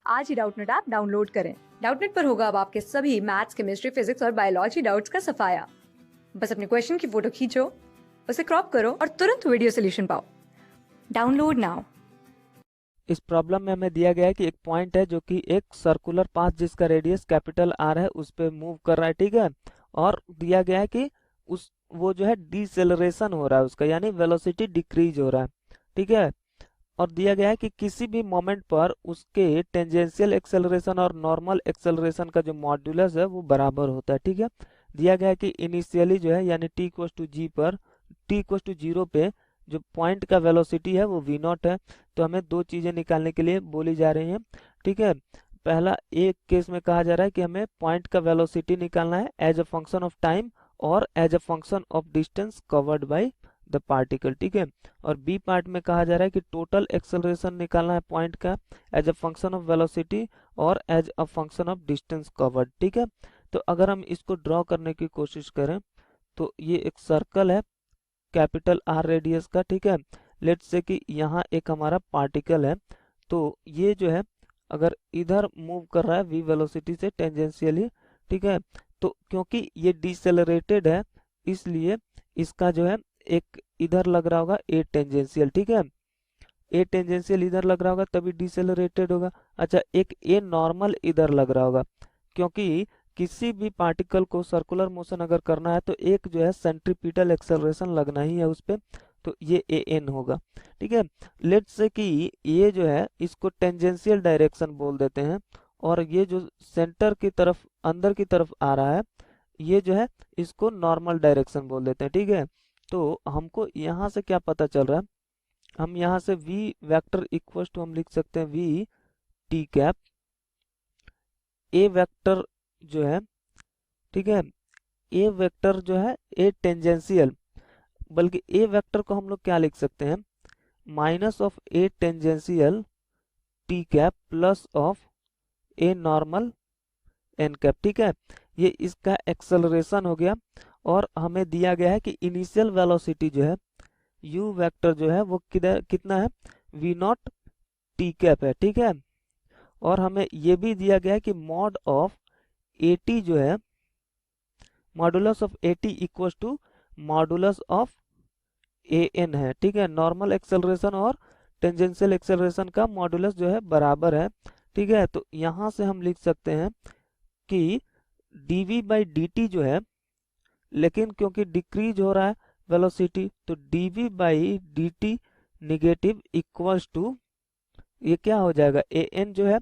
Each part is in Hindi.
आज ही डाउटनेट ऐप डाउनलोड करें। डाउटनेट पर होगा अब आपके सभी मैथ्स, केमिस्ट्री, फिजिक्स और बायोलॉजी डाउट्स का सफाया। बस अपने क्वेश्चन की फोटो खींचो, उसे क्रॉप करो और तुरंत वीडियो सोल्यूशन पाओ। Download now. इस प्रॉब्लम में हमें दिया गया है कि एक पॉइंट है जो कि एक सर्कुलर पाथ जिसका रेडियस कैपिटल आर है उस पे मूव कर रहा है, ठीक है। और दिया गया है कि उस वो जो है डिसेलरेशन हो रहा है उसका, यानी वेलोसिटी डिक्रीज हो रहा है, ठीक है। और दिया गया है कि किसी भी मोमेंट पर उसके टेंजेंशियल एक्सेलरेशन और नॉर्मल एक्सेलरेशन का जो मॉड्यूलस है वो बराबर होता है, ठीक है। दिया गया है कि इनिशियली जो है यानी टी इक्वल्स टू जी पर टी इक्वल्स टू जीरो पे जो पॉइंट का वेलोसिटी है वो वी नॉट है। तो हमें दो चीजें निकालने के लिए बोली जा रही हैं, ठीक है। पहला एक केस में कहा जा रहा है कि हमें पॉइंट का वेलोसिटी निकालना है as a function of time और as a function of distance covered by the particle, ठीक है। और बी पार्ट में कहा जा रहा है कि टोटल एक्सेलरेशन निकालना है पॉइंट का as a function of velocity और as a function of distance covered, ठीक है। तो अगर हम इसको ड्रॉ करने की कोशिश करें तो ये एक सर्कल है कैपिटल आर रेडियस का, ठीक है। लेट्स से कि यहाँ एक हमारा पार्टिकल है, तो ये जो है अगर इधर मूव कर रहा है v वेलोसिटी से टेंजेंशियली, ठीक है। तो क्योंकि ये डिसेलरेटेड है इसलिए इसका जो है एक इधर लग रहा होगा ए टेंजेंशियल, ठीक है। ए टेंजेंशियल इधर लग रहा होगा तभी डिसेलरेटेड होगा। अच्छा, एक ए नॉर्मल इधर लग रहा होगा, क्योंकि किसी भी पार्टिकल को सर्कुलर मोशन अगर करना है तो एक जो है सेंट्रीपिटल एक्सेलरेशन लगना ही है उस पे, तो ये ए एन होगा, ठीक है। लेट्स से कि ये जो है इसको टेंजेंशियल डायरेक्शन बोल देते हैं और ये जो सेंटर की तरफ अंदर की तरफ आ रहा है ये जो है इसको नॉर्मल डायरेक्शन बोल देते हैं, ठीक है। तो हमको यहाँ से क्या पता चल रहा है, हम यहाँ से v वेक्टर इक्वल टू हम लिख सकते हैं v T cap A vector जो है, ठीक है। ए वेक्टर जो है ए टेंजेंशियल, बल्कि ए वेक्टर को हम लोग क्या लिख सकते हैं, minus of a tangential T cap plus of a normal N cap, ठीक है। ये इसका एक्सेलरेशन हो गया और हमें दिया गया है कि इनिशियल वेलोसिटी जो है u वेक्टर जो है वो किधर कितना है v नॉट टी कैप है, ठीक है। और हमें ये भी दिया गया है कि मॉड ऑफ at जो है modulus of at equal to modulus of an है, ठीक है। नॉर्मल एक्सेलरेशन और टेंजेंशियल एक्सेलरेशन का मॉडुलस जो है बराबर है, ठीक है। तो यहाँ से हम लिख सकते हैं कि dv बाई dt जो है, लेकिन क्योंकि डिक्रीज हो रहा है वेलोसिटी तो dv by dt negative equals to ये क्या हो जाएगा ए एन जो है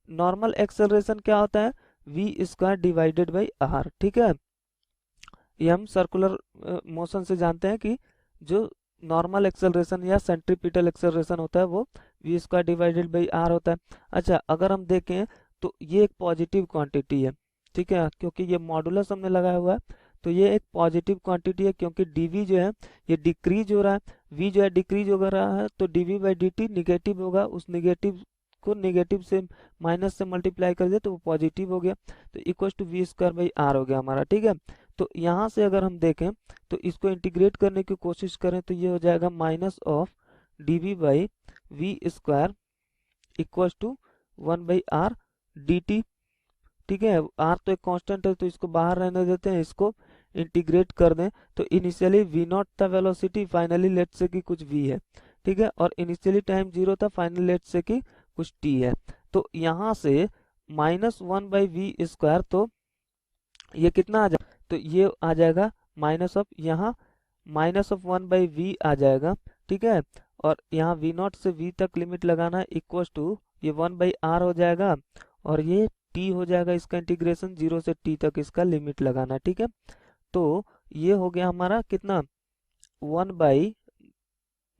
नॉर्मल एक्सेलरेशन क्या होता है v square divided by r, ठीक है। ये हम सर्कुलर मोशन से जानते हैं कि जो नॉर्मल एक्सेलरेशन या सेंट्रीपिटल एक्सेलरेशन होता है वो v square divided by r होता है। अच्छा, अगर हम देखें तो ये एक पॉजिटिव क्वांटिटी है, ठीक है, क्योंकि ये मॉडुलस हमने लगाया हुआ है तो ये एक पॉजिटिव क्वांटिटी है, क्योंकि dv जो है ये डिक्रीज हो रहा है, v जो है डिक्रीज हो रहा है तो dv बाई dt निगेटिव होगा, उस निगेटिव को निगेटिव से माइनस से मल्टीप्लाई कर दे तो वो पॉजिटिव हो गया, तो equal to v square by r हो गया हमारा, ठीक है। तो यहाँ से अगर हम देखें तो इसको इंटीग्रेट करने की कोशिश करें तो ये हो जाएगा minus of dv by v square equal to 1/r dt, ठीक है। r तो एक कांस्टेंट है तो इसको बाहर रहने देते हैं, इसको इंटीग्रेट कर दें तो इनिशियली v नॉट था वेलोसिटी, फाइनली लेट से कि कुछ v है, ठीक है। और इनिशियली टाइम 0 था, फाइनली लेट से कि कुछ t है। तो यहाँ से -1/v², तो ये कितना आ जाएगा, तो ये आ जाएगा माइनस ऑफ यहाँ -1/v आ जाएगा, ठीक है। और यहाँ v नॉट से v तक लिमिट लगाना है इक्वल टू ये 1/r हो जाएगा और ये t हो जाएगा, इसका इंटीग्रेशन 0 से t तक इसका लिमिट लगाना है, ठीक है। तो ये हो गया हमारा कितना 1 by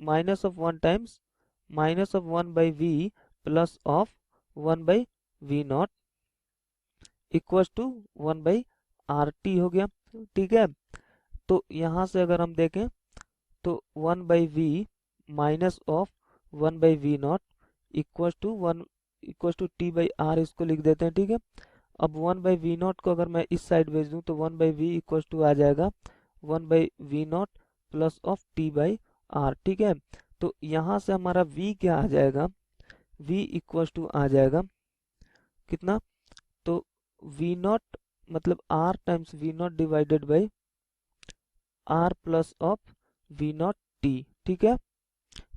minus of 1 times minus of 1/v plus of 1/v not equal to 1/rt हो गया, ठीक है। तो यहाँ से अगर हम देखें तो 1/v minus of 1/v not equal to t by r इसको लिख देते हैं, ठीक है। अब 1/v नॉट को अगर मैं इस साइड भेज दूं तो 1/v इक्वल टू आ जाएगा 1/v not plus of t by r, ठीक है। तो यहाँ से हमारा v क्या आ जाएगा, v इक्वल टू आ जाएगा कितना, तो वी नॉट मतलब r times v not divided by r plus of v not t. ठीक है,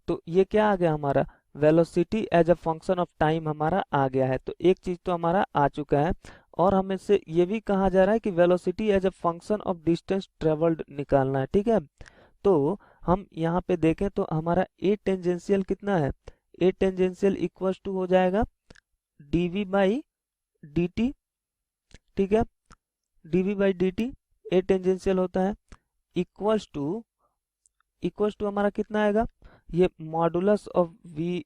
तो ये क्या आ गया हमारा, velocity as a function of time हमारा आ गया है। तो एक चीज तो हमारा आ चुका है, और हमें से ये भी कहा जा रहा है कि velocity as a function of distance travelled निकालना है। ठीक है, तो हम यहाँ पे देखें तो हमारा ए टेंजेंशियल कितना है, ए टेंजेंशियल इक्वल्स टू हो जाएगा dv बाई dt। ठीक है, dv by dt A tangential होता है, इक्वल्स टू हमारा कितना आएगा, ये मॉडुलस ऑफ v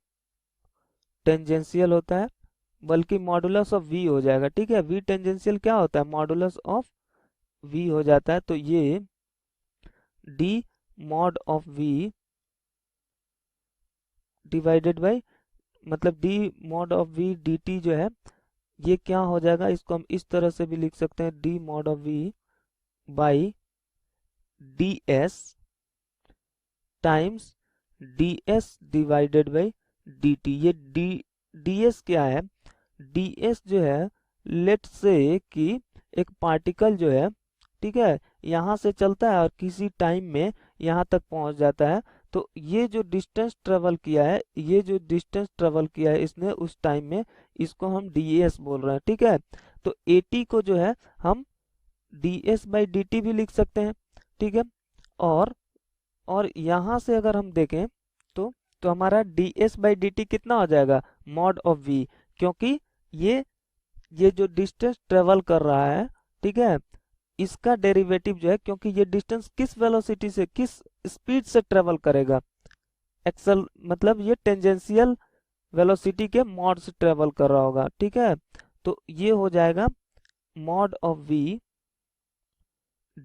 टेंजेंशियल होता है, बल्कि मॉडुलस ऑफ v हो जाएगा। ठीक है, v टेंजेंशियल क्या होता है, मॉडुलस ऑफ v हो जाता है, तो ये d mod of v divided by मतलब d mod of v dt जो है ये क्या हो जाएगा, इसको हम इस तरह से भी लिख सकते हैं, d mod of v by ds times ds divided by dt। ये ds क्या है, ds जो है लेट से कि एक पार्टिकल जो है, ठीक है, यहाँ से चलता है और किसी टाइम में यहाँ तक पहुँच जाता है, तो ये जो डिस्टेंस ट्रेवल किया है, ये जो डिस्टेंस ट्रेवल किया है इसने उस टाइम में, इसको हम ds बोल रहे हैं। ठीक है, तो at को जो है हम ds बाई dt भी लिख सकते हैं। ठीक है, और यहाँ से अगर हम देखें तो हमारा ds बाई dt कितना हो जाएगा, मॉड ऑफ v, क्योंकि ये जो डिस्टेंस ट्रेवल कर रहा है, ठीक है, इसका डेरिवेटिव जो है, क्योंकि ये डिस्टेंस किस वेलोसिटी से किस स्पीड से ट्रेवल करेगा, एक्सल मतलब ये टेंजेंशियल वेलोसिटी के मॉड से ट्रेवल कर रहा होगा। ठीक है, तो ये हो जाएगा mod of v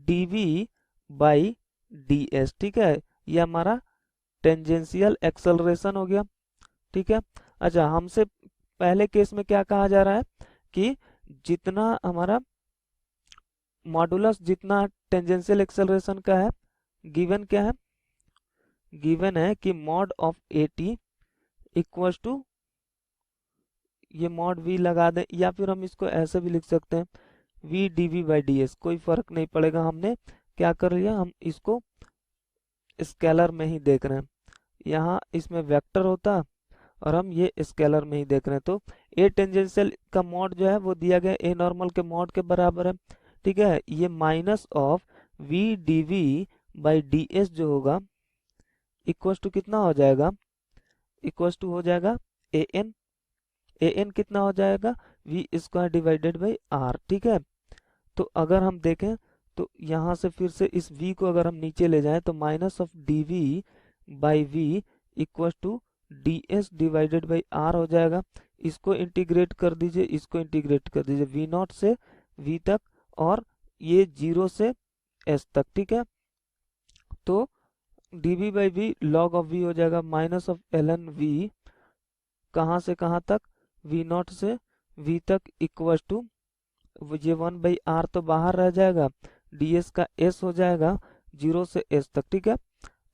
dv by ds। ठीक है, ये हमारा टेंजेंशियल एक्सेलरेशन हो गया। ठीक है, अच्छा, हमसे पहले केस में क्या कहा जा रहा है कि जितना हमारा मॉडुलस जितना टेंजेंशियल एक्सेलरेशन का है, गिवन क्या है, गिवन है कि mod of at equals to, ये मॉड v लगा दें, या फिर हम इसको ऐसे भी लिख सकते हैं v dv बाई ds, कोई फर्क नहीं पड़ेगा। हमने क्या कर लिया, हम इसको स्केलर में ही देख रहे हैं, यहाँ इसमें वेक्टर होता और हम ये स्केलर में ही देख रहे हैं, तो ए टेंजेंशियल का मॉड जो है वो दिया गया ए नॉर्मल के मॉड के बराबर है। ठीक है, ये minus of v d v by d s जो होगा इक्वल्स टू कितना हो जाएगा, इक्वल्स टू हो जाएगा ए एन कितना हो जाएगा, v square divided by r. ठीक है, तो अगर हम देखें तो यहाँ से फिर से इस v को अगर हम नीचे ले जाएं तो minus of d v by v equal to d s divided by r हो जाएगा। इसको इंटीग्रेट कर दीजिए, इसको इंटीग्रेट कर दीजिए, v नॉट से v तक और ये 0 से s तक। ठीक है, तो d v by v log of v हो जाएगा minus of l n v, कहाँ से कहाँ तक, v नॉट से v तक इक्वल टू, ये 1/r तो बाहर रह जाएगा, ds का s हो जाएगा 0 से s तक। ठीक है,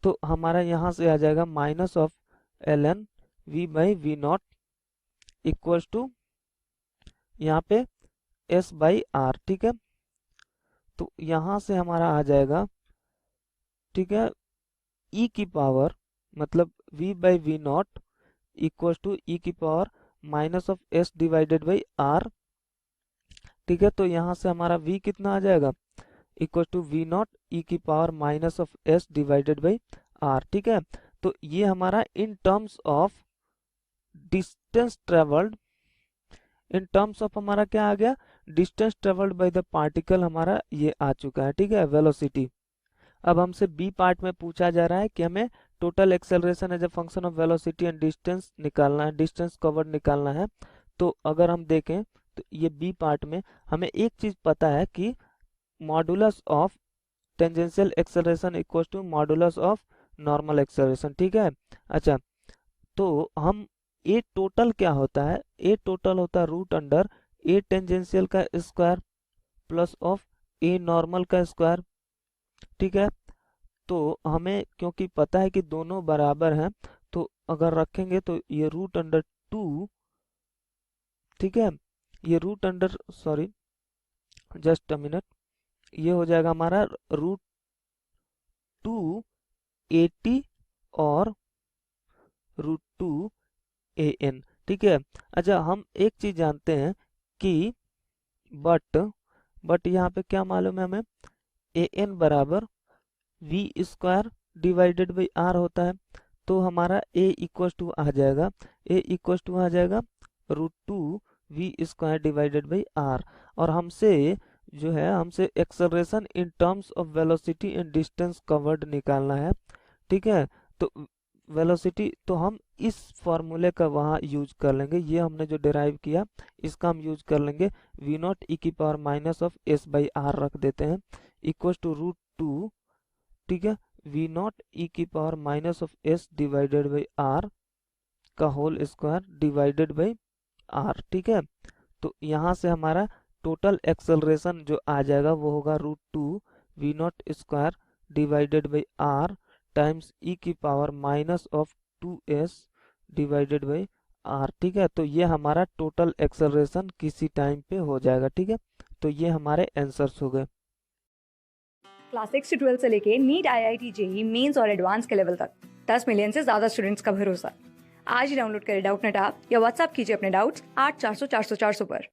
तो हमारा यहाँ से आ जाएगा minus of l n v by v not equals to यहाँ पे s बाई आर। ठीक है, तो यहाँ से हमारा आ जाएगा, ठीक है, e की पावर मतलब v बाई v not equals to e की power minus of s divided by r. ठीक है, तो यहाँ से हमारा v कितना आ जाएगा, equal to v not e की power minus of s divided by r. ठीक है, तो ये हमारा in terms of distance travelled, in terms of हमारा क्या आ गया, distance travelled by the particle हमारा ये आ चुका है। ठीक है, वेलोसिटी। अब हमसे बी पार्ट में पूछा जा रहा है कि हमें total acceleration as a function of velocity and distance निकालना है, डिस्टेंस कवर्ड निकालना है। तो अगर हम देखें तो ये बी पार्ट में हमें एक चीज पता है कि modulus of tangential acceleration equal to modulus of normal acceleration. ठीक है, अच्छा, तो हम ए टोटल क्या होता है, ए टोटल होता है रूट अंडर ए टेंजेंशियल का square plus of a normal का स्क्वायर। ठीक है, तो हमें क्योंकि पता है कि दोनों बराबर हैं, तो अगर रखेंगे तो ये रूट अंडर 2, ठीक है, ये root under sorry just a minute, ये हो जाएगा हमारा रूट 280 और रूट 2 an। ठीक है। अच्छा, हम एक चीज जानते हैं कि बट यहाँ पे क्या मालूम है हमें, an बराबर v square divided by r होता है। तो हमारा a इक्वल टू आ जाएगा, root 2 v² divided by r. और हमसे acceleration in terms of velocity and distance covered निकालना है। ठीक है। तो वेलोसिटी तो हम इस फॉर्मूले का वहाँ यूज कर लेंगे, ये हमने जो डिराइव किया इसका हम यूज कर लेंगे। वी नॉट ई की power minus of s by r रख देते हैं इक्वल टू रूट 2, ठीक है, वी नॉट ई की power minus of s divided by r का whole square divided by r. ठीक है। तो यहाँ से हमारा टोटल एक्सेलरेशन जो आ जाएगा वो होगा root 2 v0 square divided by r times e की power minus of 2s divided by r. ठीक है। तो ये हमारा टोटल एक्सेलरेशन किसी टाइम पे हो जाएगा। ठीक है। तो ये हमारे आंसर्स हो गए। क्लास 6 से 12 से लेके नीट, IIT, JEE मेंस और एडवांस के लेवल तक 10 मिलियन से ज्यादा स्टूडेंट्स का भरोसा। आज ही डाउनलोड करें डाउटनेट ऐप या व्हाट्सएप कीजिए अपने डाउट्स 8400 400 400 पर।